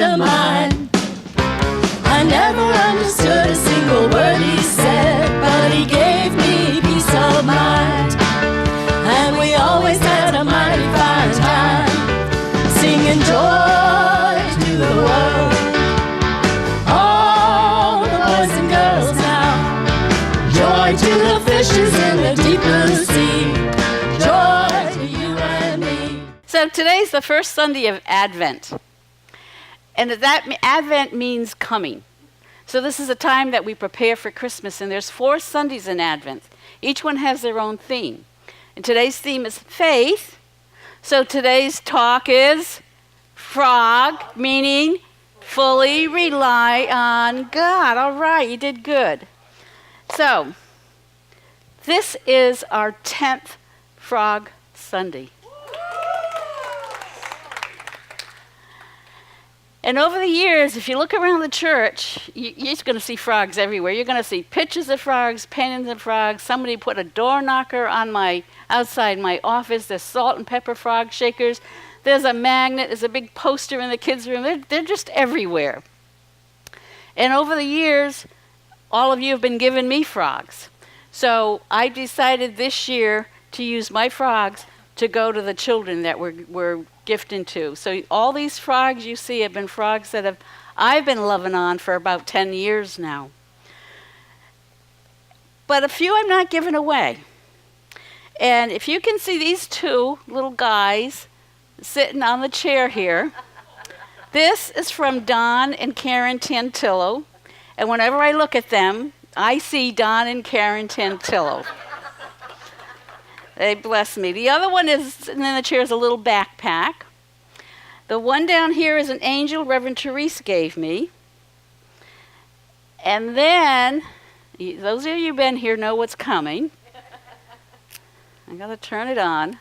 of mine. I never understood a single word he said, but he gave me peace of mind. And we always had a mighty fine time, singing joy to the world. All the boys and girls now, joy to the fishes in the deep blue sea, joy to you and me. So today's the first Sunday of Advent. And that Advent means coming. So this is a time that we prepare for Christmas, and there's 4 Sundays in Advent. Each one has their own theme. And today's theme is faith. So today's talk is F.R.O.G, meaning fully rely on God. All right, you did good. So this is our 10th F.R.O.G Sunday. And over the years, if you look around the church, you're just going to see frogs everywhere. You're going to see pictures of frogs, paintings of frogs. Somebody put a door knocker on outside my office. There's salt and pepper frog shakers. There's a magnet. There's a big poster in the kids' room. They're just everywhere. And over the years, all of you have been giving me frogs. So I decided this year to use my frogs to go to the children that we're gifting to. So all these frogs you see have been frogs that I've been loving on for about 10 years now. But a few I'm not giving away. And if you can see these 2 little guys sitting on the chair here, this is from Don and Karen Tantillo. And whenever I look at them, I see Don and Karen Tantillo. They bless me. The other one is sitting in the chair is a little backpack. The one down here is an angel Reverend Therese gave me. And then, those of you who've been here know what's coming. I got to turn it on.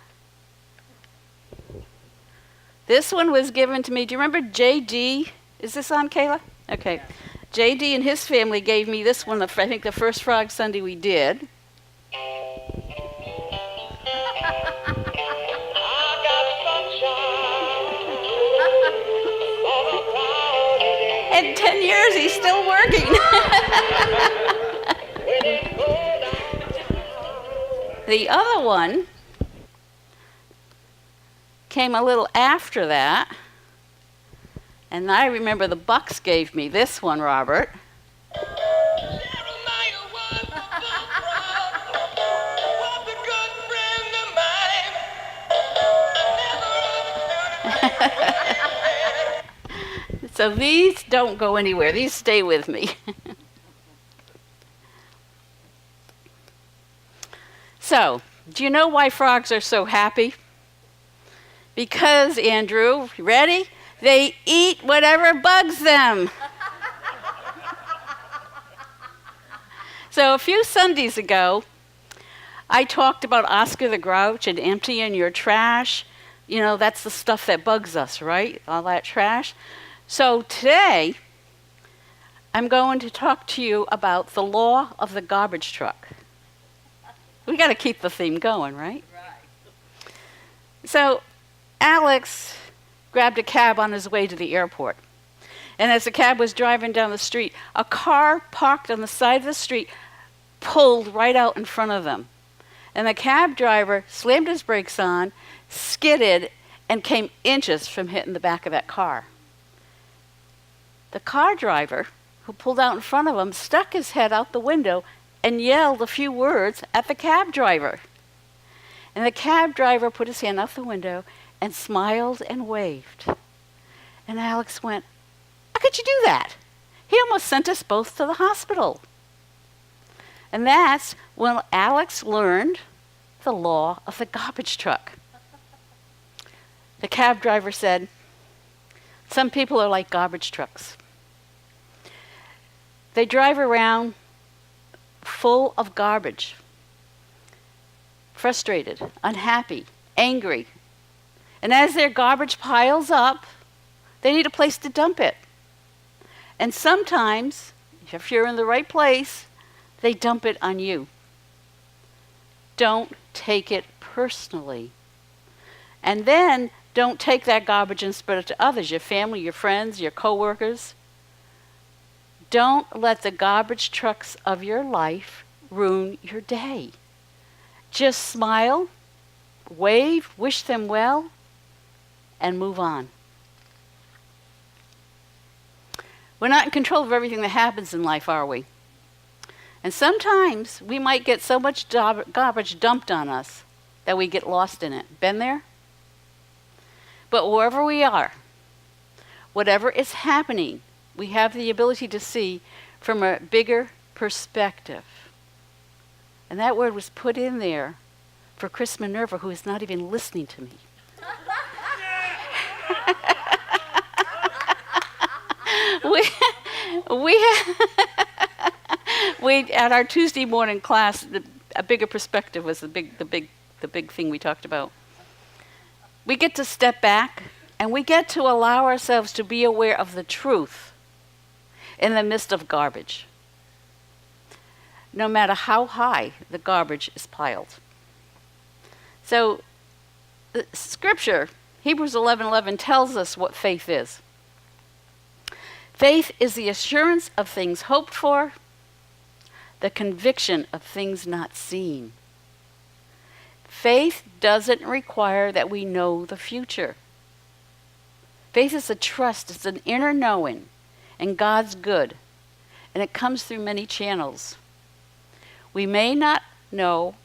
This one was given to me. Do you remember J.D.? Is this on, Kayla? Okay. J.D. and his family gave me this one, I think the first F.R.O.G Sunday we did. In 10 years, he's still working. The other one came a little after that. And I remember the Bucks gave me this one, Robert. So these don't go anywhere. These stay with me. So, do you know why frogs are so happy? Because, Andrew, you ready? They eat whatever bugs them. So a few Sundays ago, I talked about Oscar the Grouch and emptying your trash. You know, that's the stuff that bugs us, right? All that trash. So today, I'm going to talk to you about the law of the garbage truck. We got to keep the theme going, right? Right. So Alex grabbed a cab on his way to the airport. And as the cab was driving down the street, a car parked on the side of the street pulled right out in front of them. And the cab driver slammed his brakes on, skidded, and came inches from hitting the back of that car. The car driver, who pulled out in front of him, stuck his head out the window and yelled a few words at the cab driver. And the cab driver put his hand out the window and smiled and waved. And Alex went, "How could you do that? He almost sent us both to the hospital." And that's when Alex learned the law of the garbage truck. The cab driver said, "Some people are like garbage trucks. They drive around full of garbage, frustrated, unhappy, angry. And as their garbage piles up, they need a place to dump it. And sometimes, if you're in the right place, they dump it on you. Don't take it personally. And then Don't take that garbage and spread it to others, your family, your friends, your coworkers. Don't let the garbage trucks of your life ruin your day. Just smile, wave, wish them well, and move on. We're not in control of everything that happens in life, are we? And sometimes we might get so much garbage dumped on us that we get lost in it. Been there? But wherever we are, whatever is happening, we have the ability to see from a bigger perspective. And that word was put in there for Chris Minerva, who is not even listening to me. we at our Tuesday morning class, a bigger perspective was the big thing we talked about. We get to step back and we get to allow ourselves to be aware of the truth in the midst of garbage, no matter how high the garbage is piled. So the scripture, Hebrews 11:11, tells us what faith is. Faith is the assurance of things hoped for, the conviction of things not seen. Faith doesn't require that we know the future. Faith is a trust, it's an inner knowing in God's good, and it comes through many channels. We may not know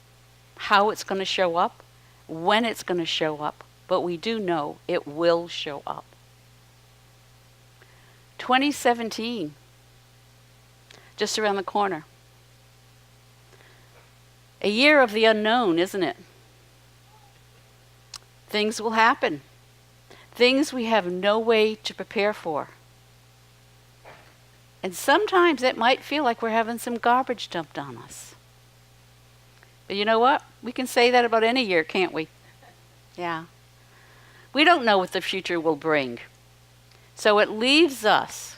how it's going to show up, when it's going to show up, but we do know it will show up. 2017, just around the corner. A year of the unknown, isn't it? Things will happen. Things we have no way to prepare for. And sometimes it might feel like we're having some garbage dumped on us. But you know what? We can say that about any year, can't we? Yeah. We don't know what the future will bring. So it leaves us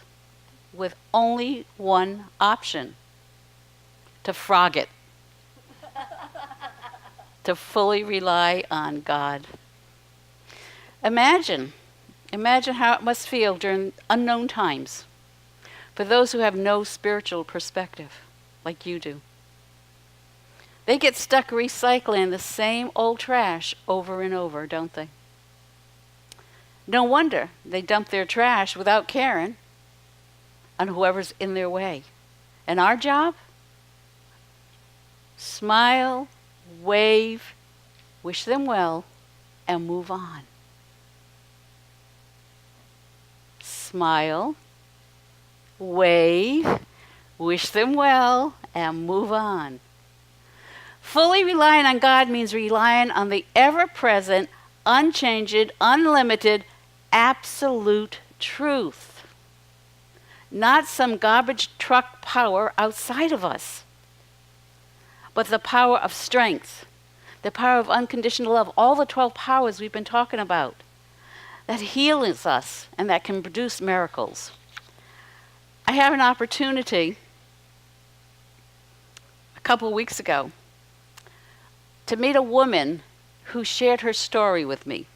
with only one option: to F.R.O.G it. To fully rely on God. Imagine how it must feel during unknown times for those who have no spiritual perspective like you do. They get stuck recycling the same old trash over and over, don't they? No wonder they dump their trash without caring on whoever's in their way. And our job? Smile, wave, wish them well, and move on. Smile, wave, wish them well, and move on. Fully relying on God means relying on the ever-present, unchanged, unlimited, absolute truth. Not some garbage truck power outside of us, but the power of strength, the power of unconditional love, all the 12 powers we've been talking about, that heals us and that can produce miracles. I had an opportunity a couple of weeks ago to meet a woman who shared her story with me.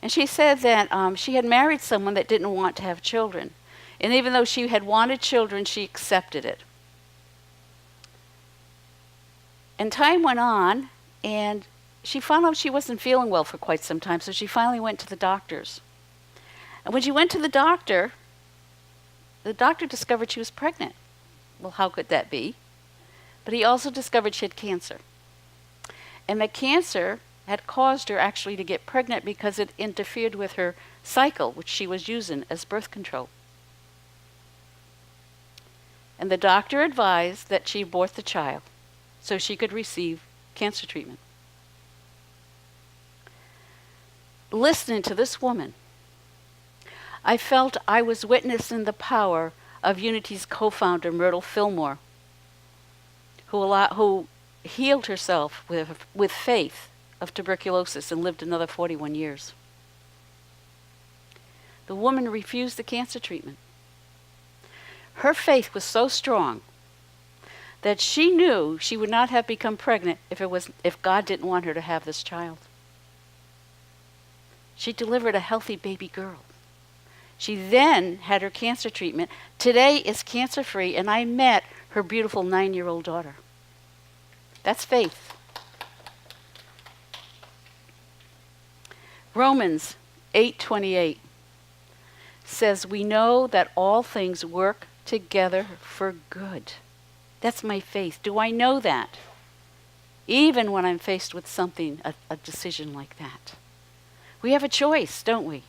And she said that she had married someone that didn't want to have children. And even though she had wanted children, she accepted it. And time went on, and she found out she wasn't feeling well for quite some time, so she finally went to the doctors. And when she went to the doctor discovered she was pregnant. Well, how could that be? But he also discovered she had cancer. And the cancer had caused her actually to get pregnant because it interfered with her cycle, which she was using as birth control. And the doctor advised that she abort the child so she could receive cancer treatment. Listening to this woman, I felt I was witnessing the power of Unity's co-founder, Myrtle Fillmore, who healed herself with faith of tuberculosis and lived another 41 years. The woman refused the cancer treatment. Her faith was so strong that she knew she would not have become pregnant if God didn't want her to have this child. She delivered a healthy baby girl. She then had her cancer treatment. Today is cancer-free, and I met her beautiful 9-year-old daughter. That's faith. Romans 8:28 says, we know that all things work together for good. That's my faith. Do I know that? Even when I'm faced with something, a decision like that. We have a choice, don't we?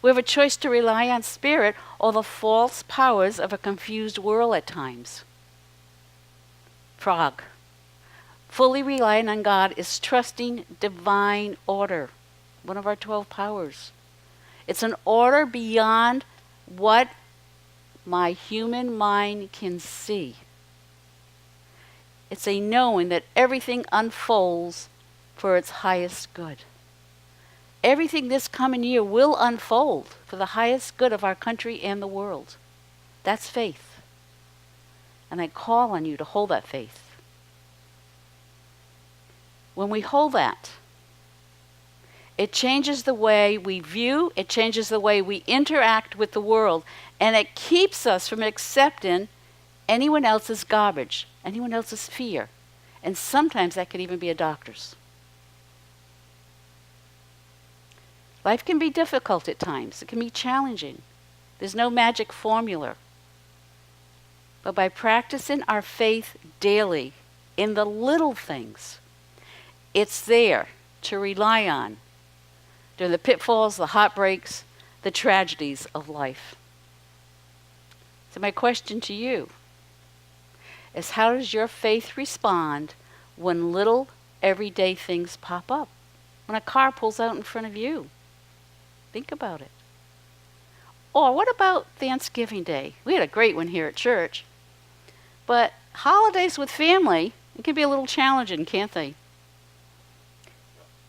We have a choice to rely on spirit or the false powers of a confused world at times. F.R.O.G. Fully relying on God is trusting divine order, one of our 12 powers. It's an order beyond what my human mind can see. It's a knowing that everything unfolds for its highest good. Everything this coming year will unfold for the highest good of our country and the world. That's faith. And I call on you to hold that faith. When we hold that, it changes the way we view, it changes the way we interact with the world, and it keeps us from accepting anyone else's garbage, anyone else's fear. And sometimes that could even be a doctor's. Life can be difficult at times. It can be challenging. There's no magic formula. But by practicing our faith daily in the little things, it's there to rely on during the pitfalls, the heartbreaks, the tragedies of life. So my question to you is, how does your faith respond when little everyday things pop up? When a car pulls out in front of you? Think about it. Or what about Thanksgiving Day? We had a great one here at church. But holidays with family, it can be a little challenging, can't they?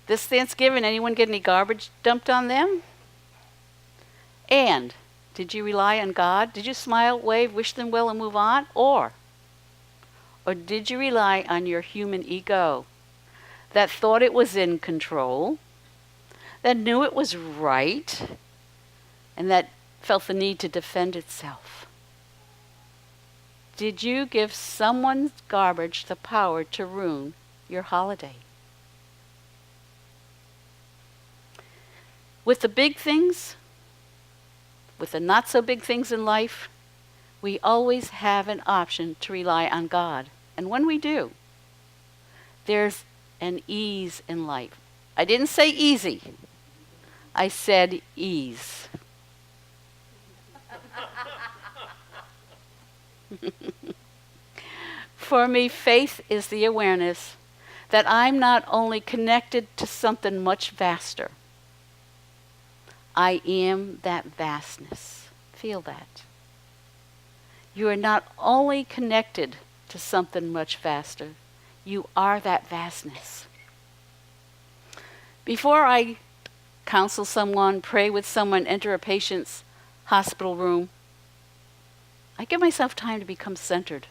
This Thanksgiving, anyone get any garbage dumped on them? And did you rely on God? Did you smile, wave, wish them well, and move on? Or did you rely on your human ego that thought it was in control, that knew it was right, and that felt the need to defend itself? Did you give someone's garbage the power to ruin your holiday? With the big things, with the not so big things in life, we always have an option to rely on God. And when we do, there's an ease in life. I didn't say easy. I said ease. For me, faith is the awareness that I'm not only connected to something much vaster. I am that vastness. Feel that. You are not only connected to something much vaster, you are that vastness. Before I counsel someone, pray with someone, enter a patient's hospital room, I give myself time to become centered.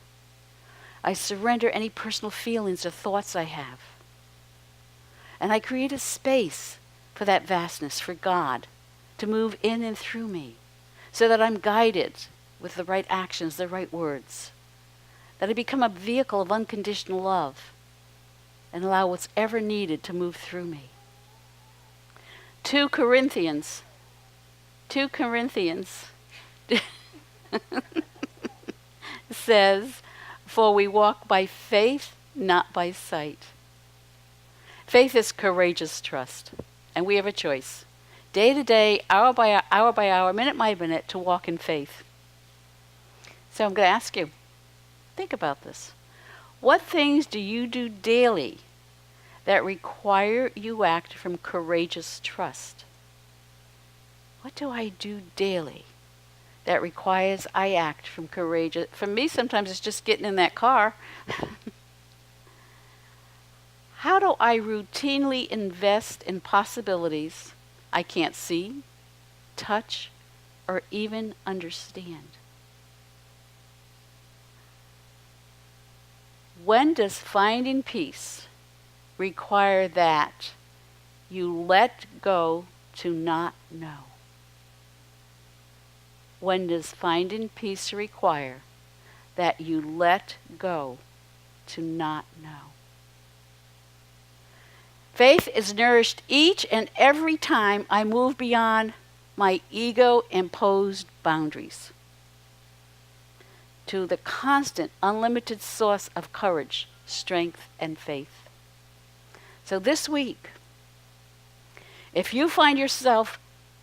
I surrender any personal feelings or thoughts I have. And I create a space for that vastness, for God, to move in and through me, so that I'm guided with the right actions, the right words, that I become a vehicle of unconditional love and allow what's ever needed to move through me. 2 Corinthians says, for we walk by faith, not by sight. Faith is courageous trust, and we have a choice, day to day, hour by hour, minute by minute, to walk in faith. So I'm going to ask you, think about this. What things do you do daily that require you act from courageous trust? What do I do daily that requires I act from courageous? For me, sometimes it's just getting in that car. How do I routinely invest in possibilities I can't see, touch, or even understand? When does finding peace require that you let go to not know? When does finding peace require that you let go to not know? Faith is nourished each and every time I move beyond my ego-imposed boundaries to the constant, unlimited source of courage, strength, and faith. So this week, if you find yourself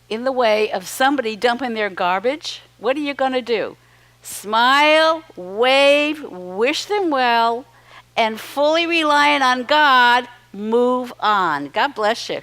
in the way of somebody dumping their garbage, what are you going to do? Smile, wave, wish them well, and fully relying on God, move on. God bless you.